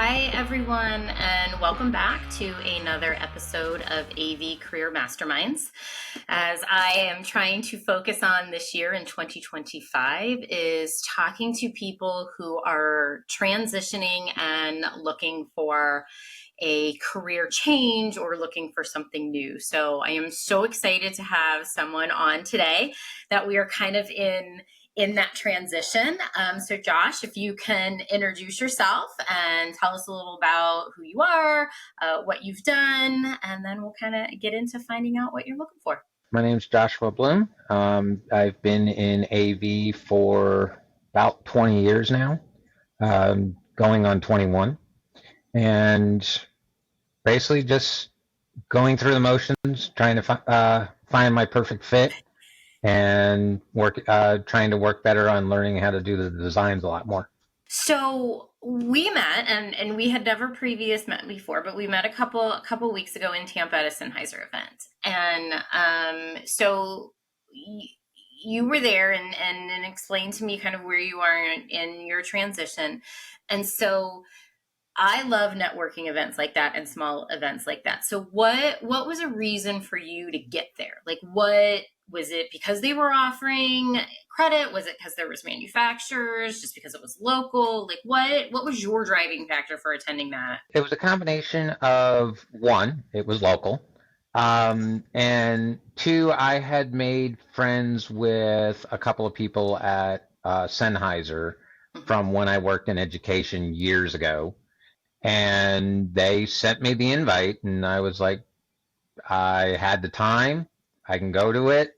Hi, everyone, and welcome back to another episode of AV Career Masterminds. As I am trying to focus on this year in 2025 is talking to people who are transitioning and looking for a career change or looking for something new. So I am so excited to have someone on today that we are kind of in that transition. So Josh, if you can introduce yourself and tell us a little about who you are, what you've done, and then we'll kind of get into finding out what you're looking for. My name's Joshua Bloom. I've been in AV for about 20 years now, going on 21, and basically just going through the motions, trying to find my perfect fit, and trying to work better on learning how to do the designs a lot more. So we met, and we had never met before, but we met a couple weeks ago in Tampa at a Sennheiser event, and so you were there and explained to me kind of where you are in your transition, and so I love networking events like that and small events like that. So what was a reason for you to get there? Like, what was it, because they were offering credit? Was it because there was manufacturers, just because it was local? Like, what was your driving factor for attending that? It was a combination of, one, it was local, and two, I had made friends with a couple of people at Sennheiser from when I worked in education years ago. And they sent me the invite, and I was like, I had the time, I can go to it.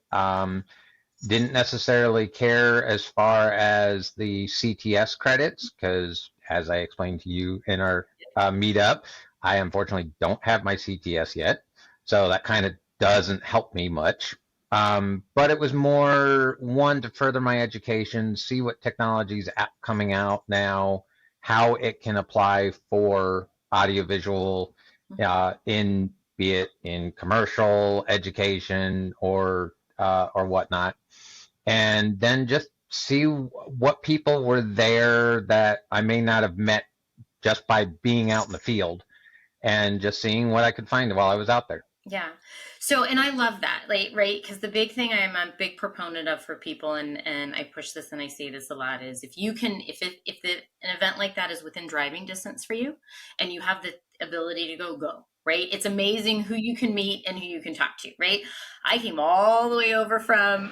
Didn't necessarily care as far as the CTS credits, because as I explained to you in our meetup, I unfortunately don't have my CTS yet. So that kind of doesn't help me much. But it was more, one, to further my education, see what technology's coming out now, how it can apply for audiovisual, be it in commercial, education, or whatnot, and then just see what people were there that I may not have met just by being out in the field, and just seeing what I could find while I was out there. Yeah. So, and I love that, like, right? Because the big thing I'm a big proponent of for people, and I push this and I say this a lot, is if you can, if an event like that is within driving distance for you, and you have the ability to go, right? It's amazing who you can meet and who you can talk to, right? I came all the way over from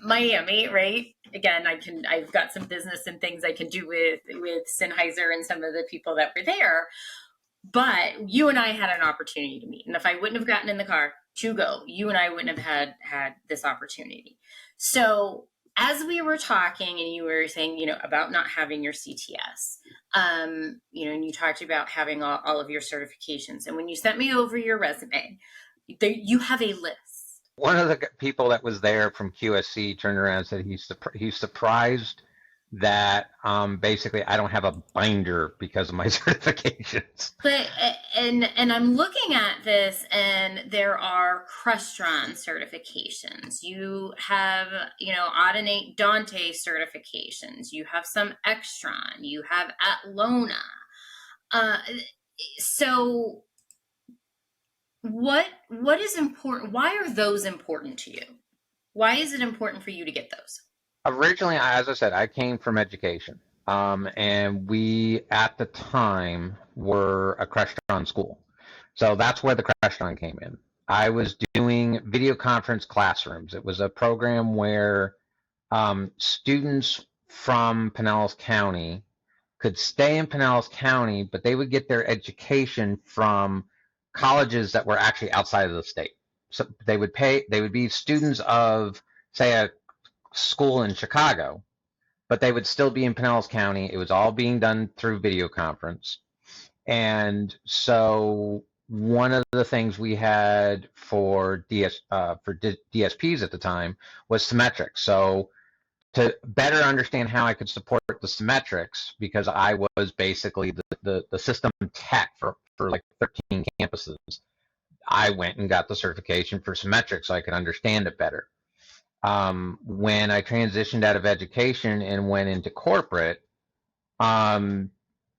Miami, right? Again, I've got some business and things I can do with Sennheiser and some of the people that were there. But you and I had an opportunity to meet. And if I wouldn't have gotten in the car to go, you and I wouldn't have had this opportunity. So as we were talking and you were saying, about not having your CTS, and you talked about having all of your certifications. And when you sent me over your resume, you have a list. One of the people that was there from QSC turned around and said he's surprised that basically I don't have a binder because of my certifications. But and I'm looking at this, and there are Crestron certifications. You have Audinate Dante certifications. You have some Extron. You have Atlona. So what is important? Why are those important to you? Why is it important for you to get those? Originally, as I said, I came from education, and we, at the time, were a Crestron school. So that's where the Crestron came in. I was doing video conference classrooms. It was a program where students from Pinellas County could stay in Pinellas County, but they would get their education from colleges that were actually outside of the state. So they would be students of, say, a school in Chicago, but they would still be in Pinellas County. It was all being done through video conference. And so one of the things we had for DSPs at the time was symmetrics. So to better understand how I could support the symmetrics, because I was basically the system tech for like 13 campuses, I went and got the certification for symmetrics so I could understand it better. When I transitioned out of education and went into corporate,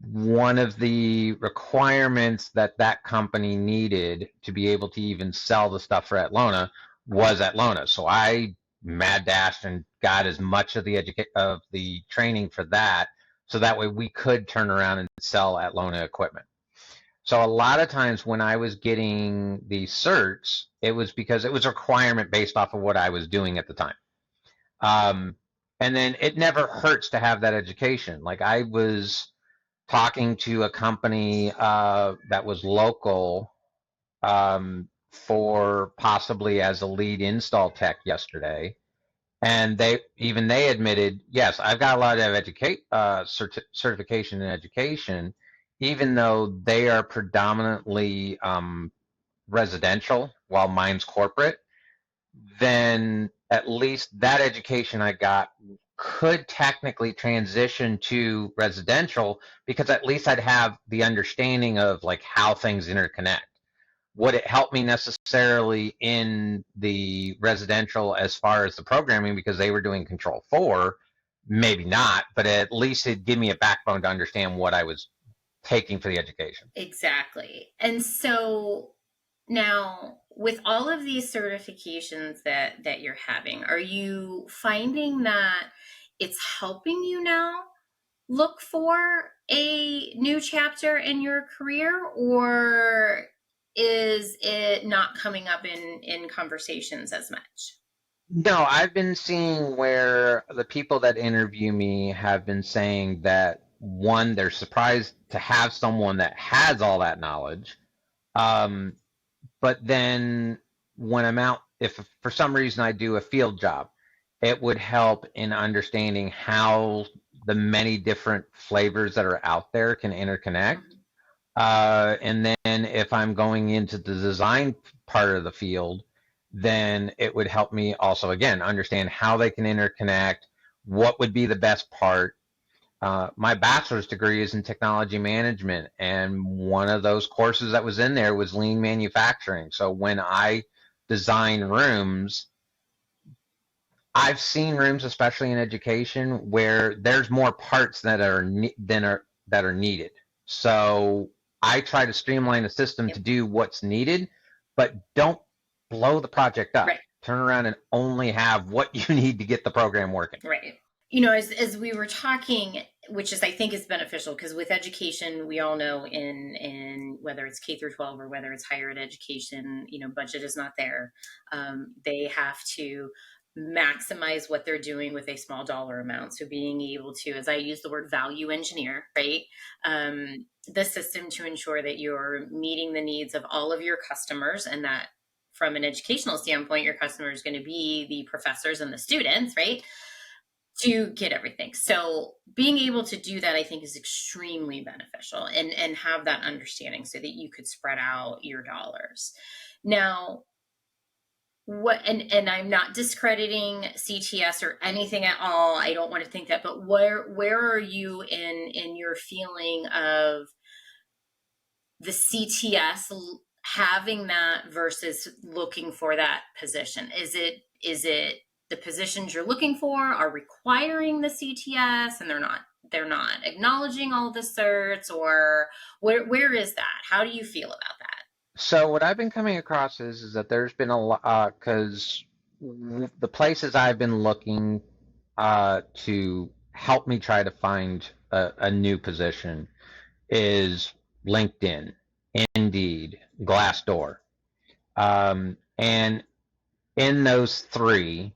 one of the requirements that that company needed to be able to even sell the stuff for Atlona was Atlona. So I mad dashed and got as much of the training for that, so that way we could turn around and sell Atlona equipment. So a lot of times when I was getting the certs, it was because it was a requirement based off of what I was doing at the time. Um, and then it never hurts to have that education. Like I was talking to a company that was local for possibly as a lead install tech yesterday, and they admitted, yes, I've got a lot of certification in education, even though they are predominantly residential while mine's corporate. Then at least that education I got could technically transition to residential, because at least I'd have the understanding of like how things interconnect. Would it help me necessarily in the residential as far as the programming because they were doing Control 4? Maybe not, but at least it'd give me a backbone to understand what I was taking for the education. Exactly. And so now, with all of these certifications that you're having, are you finding that it's helping you now look for a new chapter in your career, or is it not coming up in conversations as much? No, I've been seeing where the people that interview me have been saying that one, they're surprised to have someone that has all that knowledge. Um, but then when I'm out, if for some reason I do a field job, it would help in understanding how the many different flavors that are out there can interconnect. And then if I'm going into the design part of the field, then it would help me also, again, understand how they can interconnect, what would be the best part. My bachelor's degree is in technology management, and one of those courses that was in there was lean manufacturing. So when I design rooms, I've seen rooms, especially in education, where there's more parts that are needed. So I try to streamline the system to do what's needed, but don't blow the project up. Right. Turn around and only have what you need to get the program working. Right. You know, as we were talking, which is I think is beneficial, because with education, we all know in whether it's K through 12 or whether it's higher ed education, you know, budget is not there. They have to maximize what they're doing with a small dollar amount. So being able to, as I use the word value engineer, right, the system to ensure that you're meeting the needs of all of your customers, and that from an educational standpoint, your customer is going to be the professors and the students, right? To get everything. So being able to do that, I think, is extremely beneficial, and have that understanding so that you could spread out your dollars. Now, what, and I'm not discrediting CTS or anything at all. I don't want to think that, but where are you in your feeling of the CTS having that versus looking for that position? Is it the positions you're looking for are requiring the CTS and they're not acknowledging all the certs, or where is that? How do you feel about that? So what I've been coming across is that there's been a lot, because the places I've been looking to help me try to find a new position is LinkedIn, Indeed, Glassdoor. And in those three,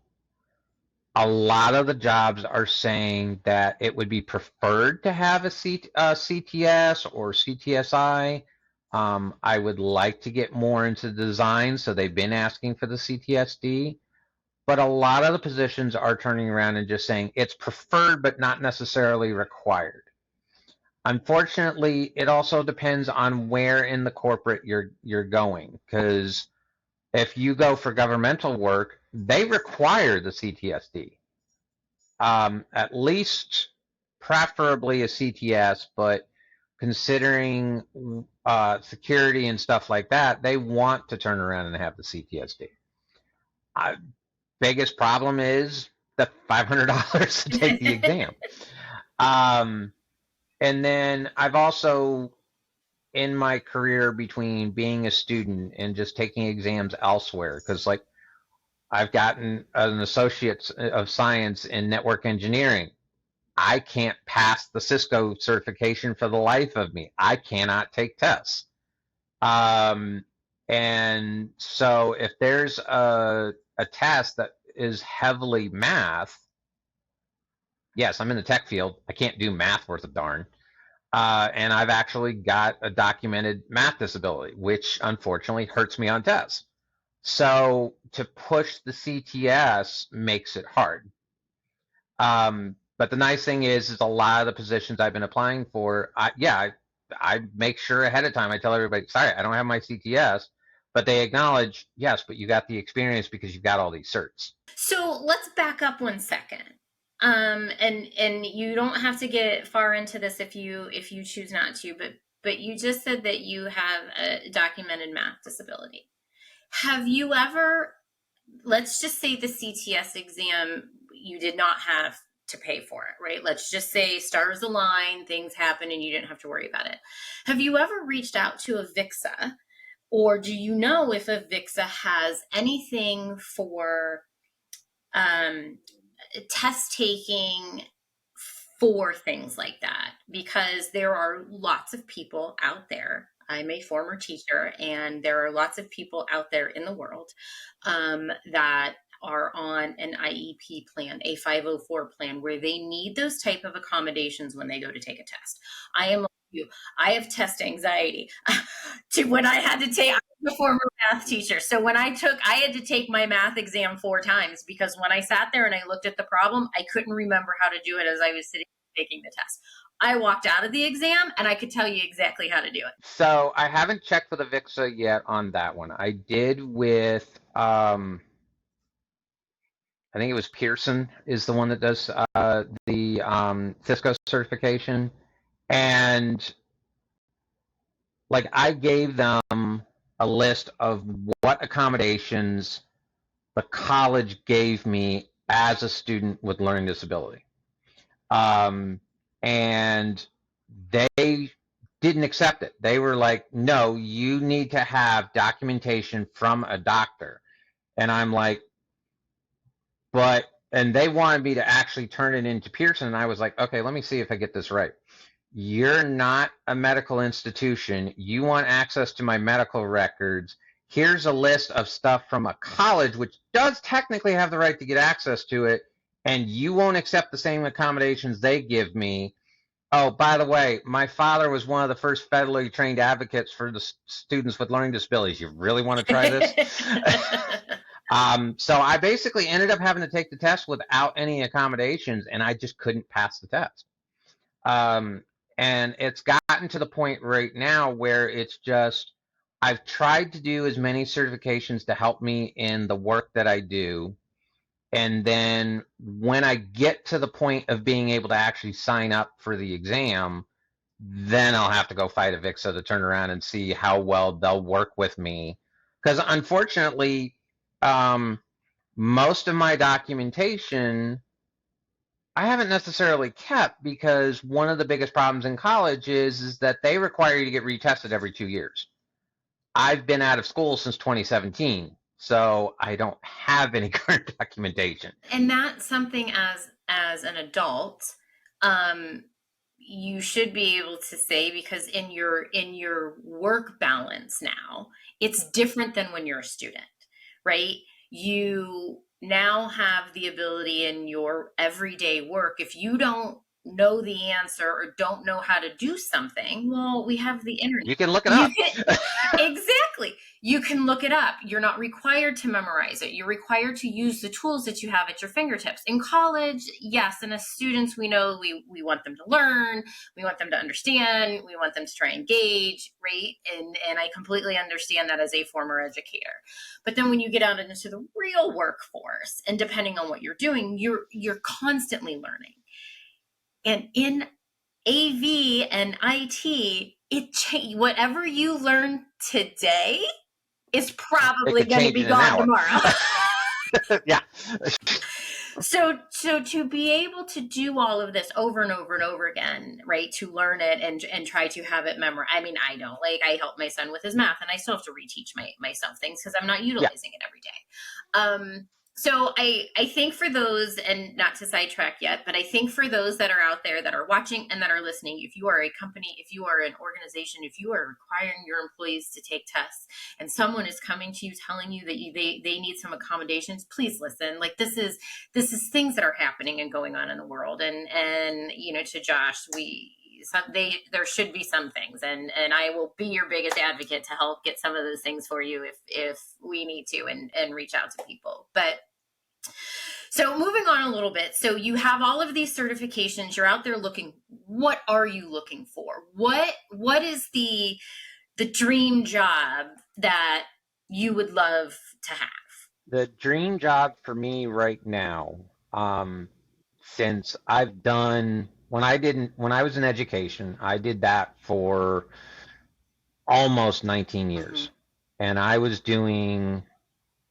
a lot of the jobs are saying that it would be preferred to have a CTS or CTS-I. I would like to get more into design, so they've been asking for the CTS-D. But a lot of the positions are turning around and just saying it's preferred but not necessarily required. Unfortunately, it also depends on where in the corporate you're going, because if you go for governmental work, they require the CTS-D. At least preferably a CTS, but considering security and stuff like that, they want to turn around and have the CTS-D. Biggest problem is the $500 to take the exam. And then I've also, in my career between being a student and just taking exams elsewhere, because like I've gotten an associate of science in network engineering. I can't pass the Cisco certification for the life of me. I cannot take tests. Um, and so if there's a test that is heavily math, yes, I'm in the tech field. I can't do math worth a darn. And I've actually got a documented math disability, which unfortunately hurts me on tests. So to push the CTS makes it hard. But the nice thing is a lot of the positions I've been applying for, I make sure ahead of time. I tell everybody, sorry, I don't have my CTS, but they acknowledge, yes, but you got the experience because you've got all these certs. So let's back up 1 second. And you don't have to get far into this if you choose not to, but you just said that you have a documented math disability. Have you ever, let's just say the CTS exam, you did not have to pay for it, right? Let's just say stars align, things happen, and you didn't have to worry about it. Have you ever reached out to a VIXA, or do you know if a VIXA has anything for test taking for things like that? Because there are lots of people out there. I'm a former teacher, and there are lots of people out there in the world that are on an IEP plan, a 504 plan, where they need those type of accommodations when they go to take a test. I am like you. I have test anxiety. To when I had to take, I was a former math teacher. So when I had to take my math exam 4 times, because when I sat there and I looked at the problem, I couldn't remember how to do it as I was sitting taking the test. I walked out of the exam and I could tell you exactly how to do it. So I haven't checked for the VIXA yet on that one. I did with, I think it was Pearson is the one that does the Cisco certification. And like I gave them a list of what accommodations the college gave me as a student with learning disability. And they didn't accept it. They were like, no, you need to have documentation from a doctor. And I'm like, and they wanted me to actually turn it into Pearson. And I was like, okay, let me see if I get this right. You're not a medical institution. You want access to my medical records. Here's a list of stuff from a college, which does technically have the right to get access to it, and you won't accept the same accommodations they give me. Oh, by the way, my father was one of the first federally trained advocates for the students with learning disabilities. You really want to try this? So I basically ended up having to take the test without any accommodations, and I just couldn't pass the test. And it's gotten to the point right now where it's just, I've tried to do as many certifications to help me in the work that I do. And then when I get to the point of being able to actually sign up for the exam, then I'll have to go fight a VIXA to turn around and see how well they'll work with me. Because unfortunately, most of my documentation I haven't necessarily kept, because one of the biggest problems in college is that they require you to get retested every 2 years. I've been out of school since 2017, so I don't have any current documentation. And that's something as an adult, you should be able to say, because in your work balance now, it's different than when you're a student, right? You now have the ability in your everyday work, if you don't know the answer or don't know how to do something, well, we have the internet. You can look it up. Exactly. You can look it up. You're not required to memorize it. You're required to use the tools that you have at your fingertips. In college, yes, and as students, we know we want them to learn, we want them to understand, we want them to try and engage, right? And I completely understand that as a former educator. But then when you get out into the real workforce, and depending on what you're doing, you're constantly learning. And in AV and IT, whatever you learn today is probably going to be gone tomorrow. Yeah. So to be able to do all of this over and over and over again, right? To learn it and try to have it memorize. I mean, I don't like. I help my son with his math, and I still have to reteach myself things because I'm not Yeah. utilizing it every day. So I think for those, and not to sidetrack yet, but I think for those that are out there that are watching and that are listening, if you are a company, if you are an organization, if you are requiring your employees to take tests, and someone is coming to you telling you that they need some accommodations, please listen. Like this is things that are happening and going on in the world, and to Josh, there should be some things, and I will be your biggest advocate to help get some of those things for you if we need to, and reach out to people. But so moving on a little bit, so you have all of these certifications, you're out there looking. What are you looking for? What is the dream job that you would love to have? The dream job for me right now, since I've done when I was in education, I did that for almost 19 years. Mm-hmm. And I was doing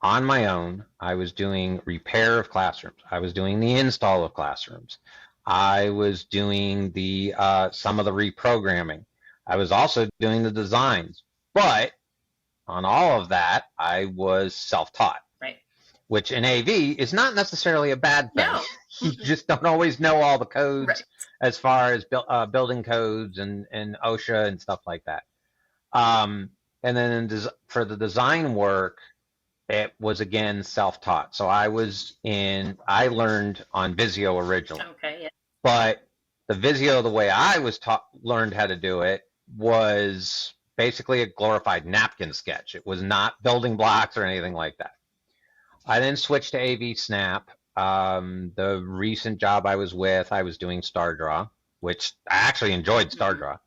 on my own, I was doing repair of classrooms. I was doing the install of classrooms. I was doing the some of the reprogramming. I was also doing the designs. But on all of that, I was self-taught, Right. which in AV is not necessarily a bad thing. No. You just don't always know all the codes Right. as far as building codes and OSHA and stuff like that. And then for the design work, it was again self-taught. So I learned on Visio originally. Okay. Yeah. But the Visio, the way I was learned how to do it was basically a glorified napkin sketch. It was not building blocks or anything like that. I then switched to AV Snap. The recent job I was with, I was doing StarDraw, which I actually enjoyed StarDraw.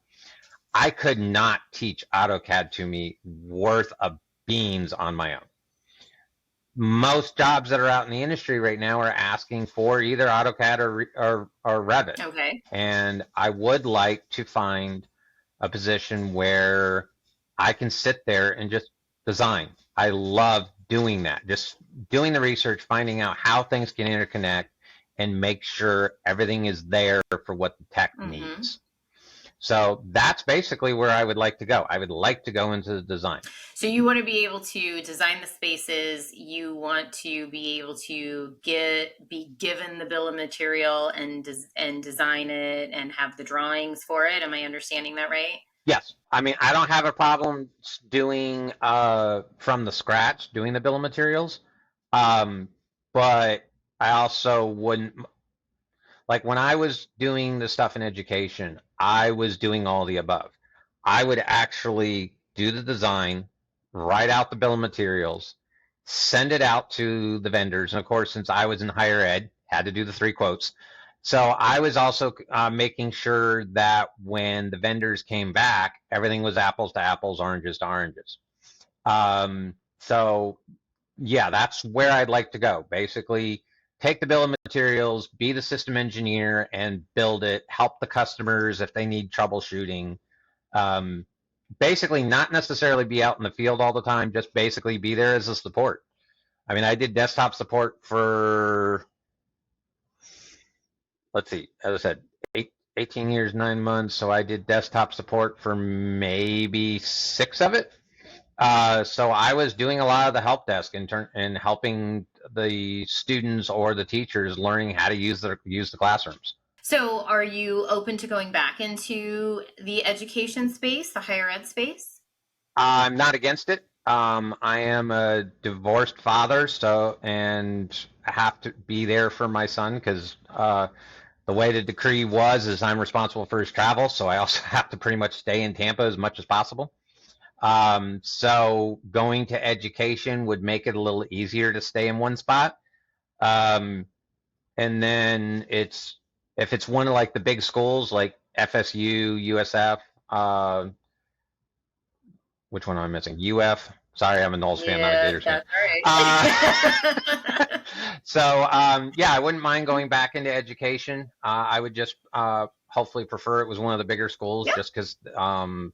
I could not teach AutoCAD to me worth of beans on my own. Most jobs that are out in the industry right now are asking for either AutoCAD or Revit. Okay. And I would like to find a position where I can sit there and just design. I love doing that. Just doing the research, finding out how things can interconnect, and make sure everything is there for what the tech needs. So that's basically where I would like to go. I would like to go into the design. So you want to be able to design the spaces. You want to be able to be given the bill of material and design it and have the drawings for it. Am I understanding that right? Yes. I mean, I don't have a problem doing from the scratch, doing the bill of materials. But I also wouldn't, like when I was doing the stuff in education, I was doing all the above. I would actually do the design, write out the bill of materials, send it out to the vendors. And of course, since I was in higher ed, had to do the 3 quotes. So I was also making sure that when the vendors came back, everything was apples to apples, oranges to oranges. So yeah, that's where I'd like to go. Basically, take the bill of materials, be the system engineer, and build it, help the customers if they need troubleshooting. Basically, not necessarily be out in the field all the time, just basically be there as a support. I mean, I did desktop support for, let's see, as I said, 18 years, 9 months. So I did desktop support for maybe 6 of it. So I was doing a lot of the help desk and helping the students or the teachers learning how to use the classrooms. So are you open to going back into the education space, the higher ed space? I'm not against it. I am a divorced father, and I have to be there for my son because the way the decree is I'm responsible for his travel, so I also have to pretty much stay in Tampa as much as possible. So going to education would make it a little easier to stay in one spot. And then if it's one of like the big schools like FSU, USF, which one am I missing? UF. Sorry, I'm a Knowles fan, not a Gators fan. Right. So yeah, I wouldn't mind going back into education. I would just hopefully prefer it was one of the bigger schools, just because the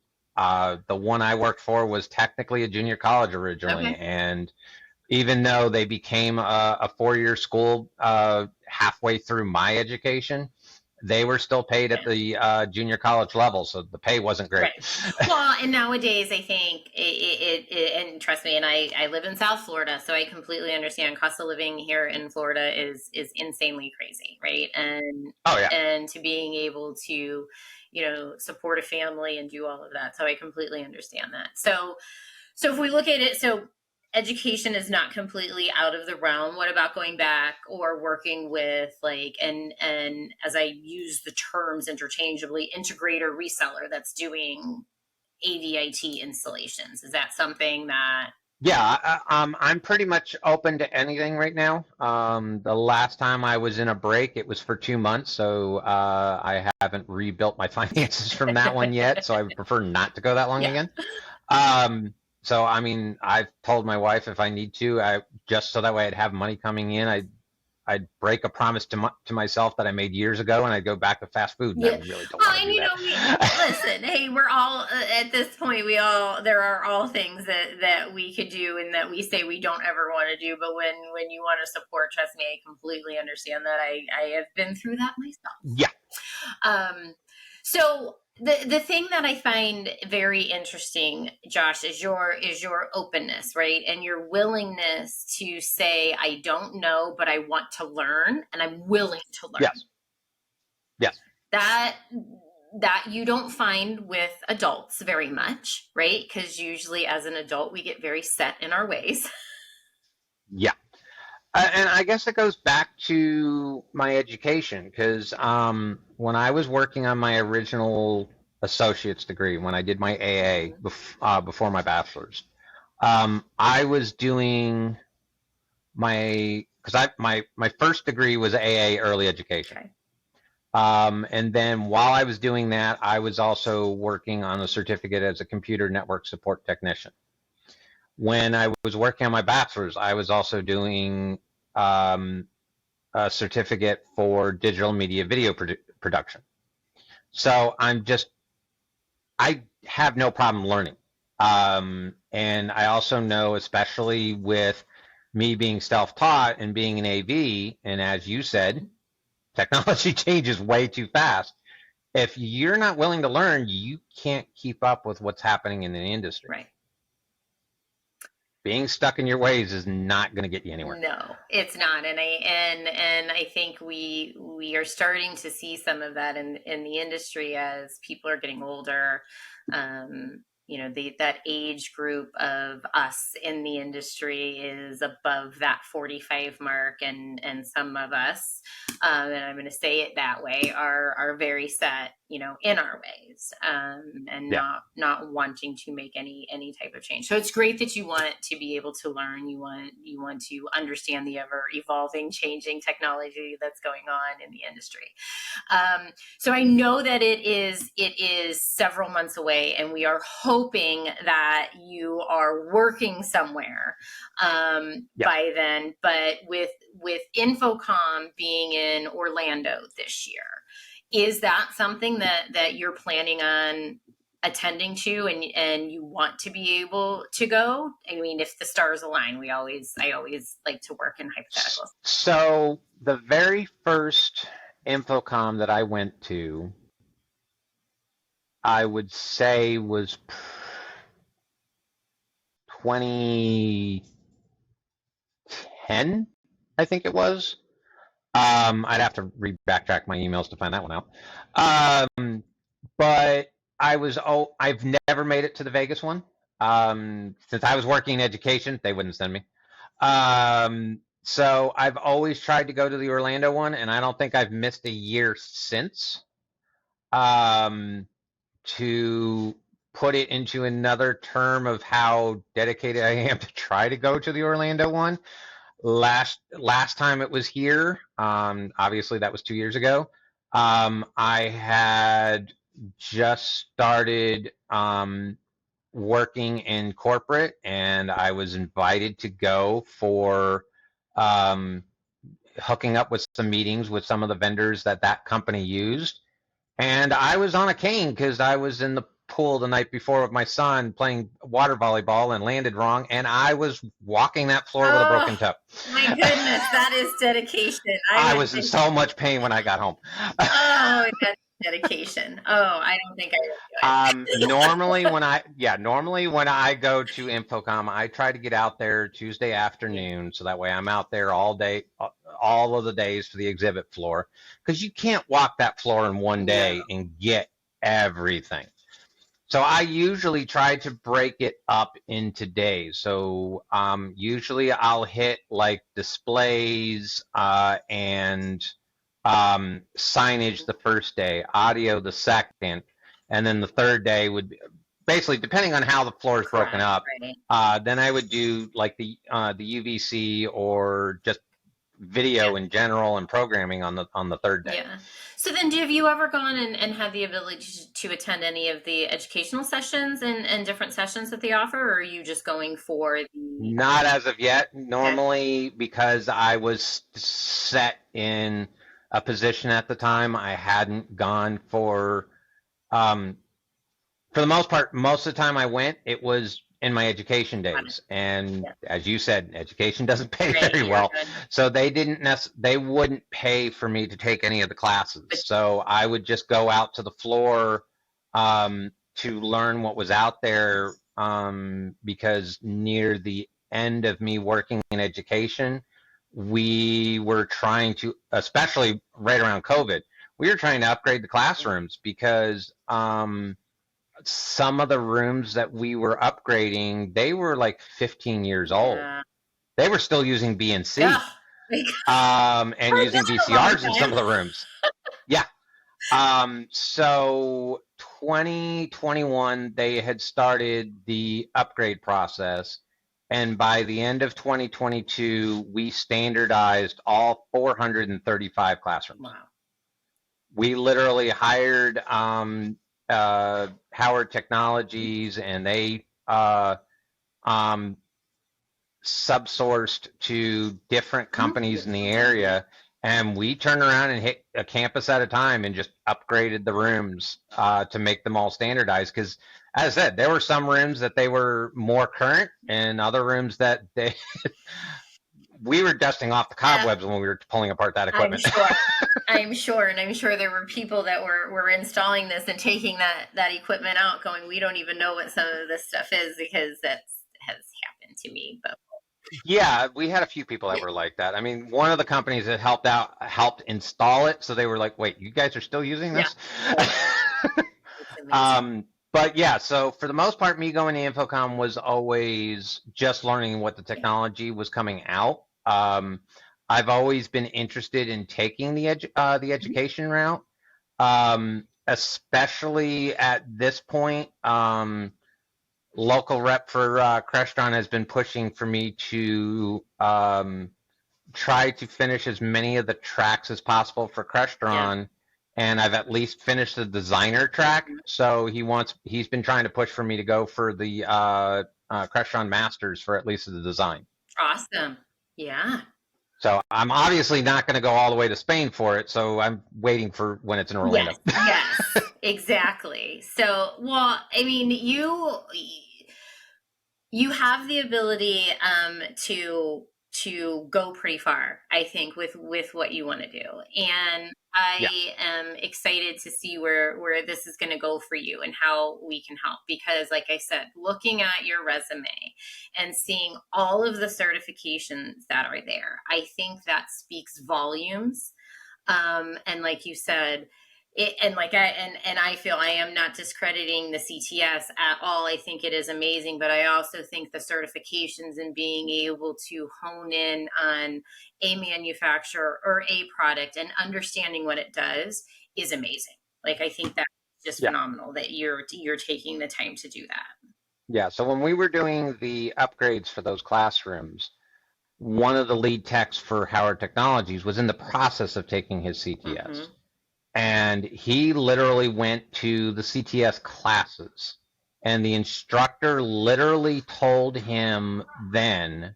one I worked for was technically a junior college originally, and even though they became a 4-year school halfway through my education, they were still paid at the junior college level, so the pay wasn't great. Right. Well, and nowadays I think and trust me, and I live in South Florida, so I completely understand cost of living here in Florida is insanely crazy, right? Oh yeah. And to being able to, support a family and do all of that. So I completely understand that. So if we look at it, so education is not completely out of the realm. What about going back or working with and as I use the terms interchangeably, integrator reseller that's doing AVIT installations? Is that something that Yeah, I'm pretty much open to anything right now. The last time I was in a break, it was for 2 months, so I haven't rebuilt my finances from that one yet. So I would prefer not to go that long yeah. again. Um, so I mean, I've told my wife if I need to, just so that way I'd have money coming in, I'd break a promise to myself that I made years ago, and I'd go back to fast food. And Yeah. I really don't want to And do that. listen, hey, we're all at this point. There are all things that we could do, and that we say we don't ever want to do. But when you want to support, trust me, I completely understand that. I have been through that myself. Yeah. So the thing that I find very interesting, Josh, is your openness, right? And your willingness to say, I don't know, but I want to learn, and I'm willing to learn. Yes. Yes. That you don't find with adults very much, right? Because usually as an adult, we get very set in our ways. Yeah. And I guess it goes back to my education, because when I was working on my original associate's degree, when I did my AA before my bachelor's, I was doing my first degree was AA early education. Okay. And then while I was doing that, I was also working on a certificate as a computer network support technician. When I was working on my bachelor's, I was also doing a certificate for digital media video production. So I have no problem learning. And I also know, especially with me being self-taught and being an AV, and as you said, technology changes way too fast. If you're not willing to learn, you can't keep up with what's happening in the industry. Right. Being stuck in your ways is not going to get you anywhere. No, it's not. And I think we are starting to see some of that in the industry as people are getting older. That age group of us in the industry is above that 45 mark, and some of us, and I'm going to say it that way, are very set, in our ways, and not wanting to make any type of change. So it's great that you want to be able to learn. You want to understand the ever evolving, changing technology that's going on in the industry. So I know that it is several months away, and we are hoping that you are working somewhere by then. But with Infocom being in Orlando this year, is that something that you're planning on attending to, and you want to be able to go? I mean, if the stars align, I always like to work in hypotheticals. So the very first Infocom that I went to, I would say was 2010, I think it was. I'd have to backtrack my emails to find that one out. But I've never made it to the Vegas one. Since I was working in education, they wouldn't send me. So I've always tried to go to the Orlando one, and I don't think I've missed a year since. To put it into another term of how dedicated I am to try to go to the Orlando one. Last time it was here, obviously that was 2 years ago. I had just started working in corporate, and I was invited to go for hooking up with some meetings with some of the vendors that company used. And I was on a cane because I was in the pool the night before with my son playing water volleyball and landed wrong, and I was walking that floor with a broken Oh toe. my goodness, that is dedication. I I would was in think, so much pain when I got home. oh, that's dedication. Oh, I don't think I would do it. Normally when I go to Infocom, I try to get out there Tuesday Yeah, afternoon, so that way I'm out there all day, all of the days for the exhibit floor, because you can't walk that floor in one no. day and get everything. So I usually try to break it up into days. So usually I'll hit like displays and signage the first day, audio the second, and then the third day would be basically, depending on how the floor is broken Correct, up. right. Then I would do like the UVC or just Yeah. video in general and programming on the third day. Yeah. So then, have you ever gone and had the ability to attend any of the educational sessions and different sessions that they offer, or are you just going for the, Not as of yet. okay, Normally, because I was set in a position at the time, I hadn't gone for the most part, most of the time I went, it was in my education got it. days. And Yeah. as you said, education doesn't pay Right, very you're well. good. So they wouldn't pay for me to take any of the classes. But So I would just go out to the floor to learn what was out there because near the end of me working in education, we were trying to, especially right around COVID, we were trying to upgrade the classrooms because some of the rooms that we were upgrading, they were like 15 years old. yeah. They were still using BNC Oh, like, and for using that a long VCRs in some time. of the rooms. Yeah. So 2021, they had started the upgrade process. And by the end of 2022, we standardized all 435 classrooms. Wow. We literally hired Howard Technologies, and they um, subsourced to different companies in the area. And we turned around and hit a campus at a time and just upgraded the rooms to make them all standardized. Because, as I said, there were some rooms that they were more current, and other rooms that they we were dusting off the cobwebs when we were pulling apart that I'm equipment. sure. I'm sure, and I'm sure there were people that were installing this and taking that equipment out, going, "We don't even know what some of this stuff is," because that has happened to me. But Yeah, we had a few people that were like that. I mean, one of the companies that helped install it, so they were like, "Wait, you guys are still using yeah, this?" it's amazing. But yeah, so for the most part, me going to Infocom was always just learning what the technology was coming out. I've always been interested in taking the education route, especially at this point. Local rep for Crestron has been pushing for me to try to finish as many of the tracks as possible for Yeah. Crestron, and I've at least finished the designer track. So he's been trying to push for me to go for the Crestron Masters for at least the design. Awesome. Yeah. So I'm obviously not going to go all the way to Spain for it. So I'm waiting for when it's in Orlando. Yes, exactly. So, well, I mean, you have the ability to go pretty far, I think, with what you want to do, and Yeah. I am excited to see where this is going to go for you and how we can help, because like I said, looking at your resume and seeing all of the certifications that are there, I think that speaks volumes. And like you said, I feel I am not discrediting the CTS at all. I think it is amazing, but I also think the certifications and being able to hone in on a manufacturer or a product and understanding what it does is amazing. Like, I think that's just Yeah. phenomenal that you're taking the time to do that. Yeah. So when we were doing the upgrades for those classrooms, one of the lead techs for Howard Technologies was in the process of taking his CTS. Mm-hmm. And he literally went to the CTS classes. And the instructor literally told him then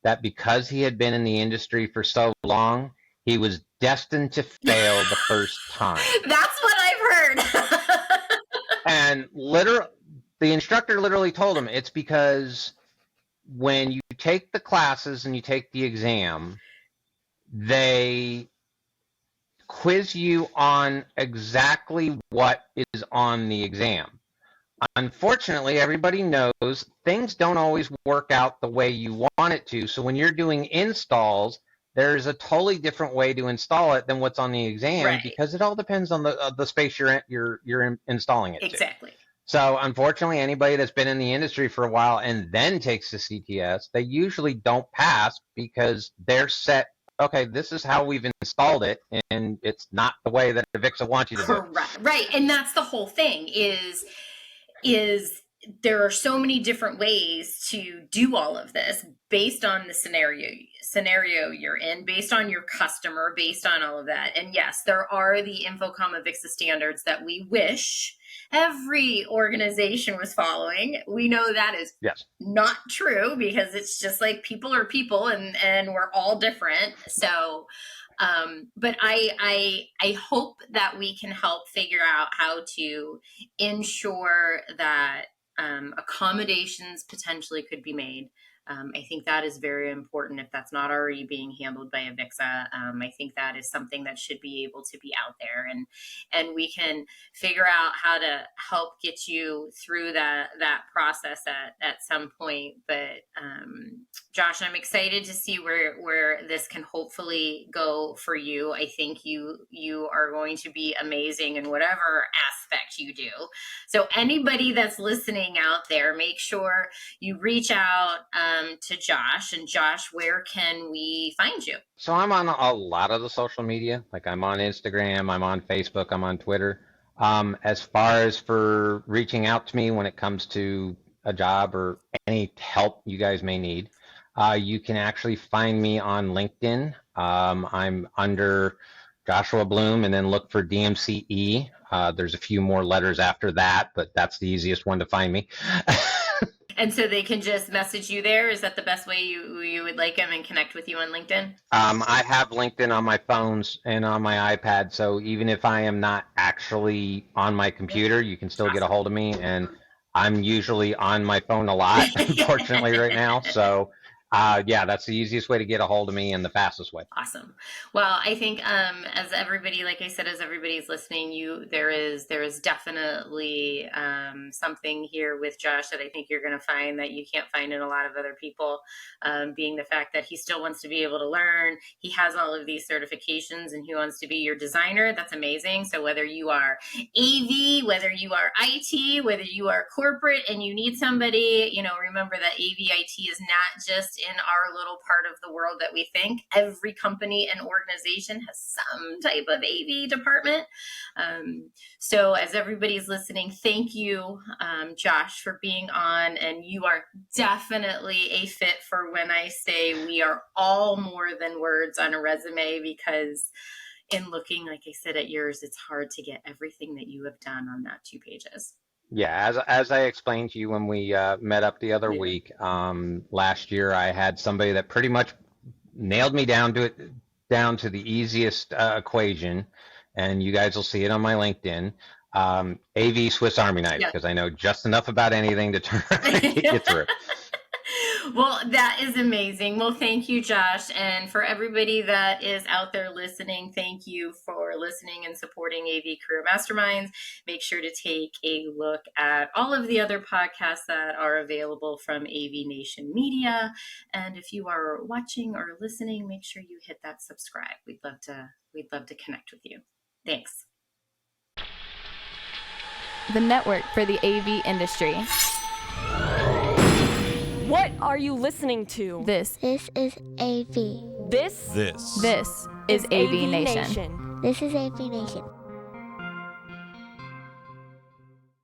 that because he had been in the industry for so long, he was destined to fail the first time. That's what I've heard. And the instructor literally told him it's because when you take the classes and you take the exam, they quiz you on exactly what is on the exam. Unfortunately, everybody knows things don't always work out the way you want it to. So when you're doing installs, there's a totally different way to install it than what's on the exam, Right. because it all depends on the space you're installing it to. Exactly. So unfortunately, anybody that's been in the industry for a while and then takes the CTS, they usually don't pass because they're set. Okay, this is how we've installed it, and it's not the way that Avixa wants you to do it. Correct. Right. And that's the whole thing is there are so many different ways to do all of this based on the scenario you're in, based on your customer, based on all of that. And yes, there are the Infocom Avixa standards that we wish every organization was following. We know that is not true, because it's just like people are people, and we're all different. So but I hope that we can help figure out how to ensure that accommodations potentially could be made. I think that is very important if that's not already being handled by Avixa. I think that is something that should be able to be out there, and we can figure out how to help get you through that process at some point. But Josh, I'm excited to see where this can hopefully go for you. I think you are going to be amazing in whatever aspect you do. So anybody that's listening out there, make sure you reach out to Josh. And Josh, where can we find you? So I'm on a lot of the social media. Like, I'm on Instagram, I'm on Facebook, I'm on Twitter. As far as for reaching out to me when it comes to a job or any help you guys may need, you can actually find me on LinkedIn. I'm under Joshua Bloom, and then look for DMCE. There's a few more letters after that, but that's the easiest one to find me. And so they can just message you there? Is that the best way you would like them and connect with you on LinkedIn? I have LinkedIn on my phones and on my iPad, so even if I am not actually on my computer, you can still get a hold of me. And I'm usually on my phone a lot, unfortunately, right now. So yeah, that's the easiest way to get a hold of me and the fastest way. Awesome. Well, I think as everybody, like I said, as everybody's listening, there is definitely something here with Josh that I think you're going to find that you can't find in a lot of other people, being the fact that he still wants to be able to learn. He has all of these certifications and he wants to be your designer. That's amazing. So whether you are AV, whether you are IT, whether you are corporate and you need somebody, remember that AVIT is not just in our little part of the world that we think. Every company and organization has some type of AV department. So as everybody's listening, thank you, Josh, for being on. And you are definitely a fit for when I say we are all more than words on a resume, because in looking, like I said, at yours, it's hard to get everything that you have done on that 2 pages. Yeah, as I explained to you when we met up the other week, last year I had somebody that pretty much nailed me down to the easiest equation, and you guys will see it on my LinkedIn. AV Swiss Army knife, because I know just enough about anything to get through. Well, that is amazing. Well, thank you, Josh. And for everybody that is out there listening, thank you for listening and supporting AV Career Masterminds. Make sure to take a look at all of the other podcasts that are available from AVNation Media. And if you are watching or listening, make sure you hit that subscribe. We'd love to connect with you. Thanks. The network for the AV industry. What are you listening to? This is AV. This is AVNation. This is AVNation.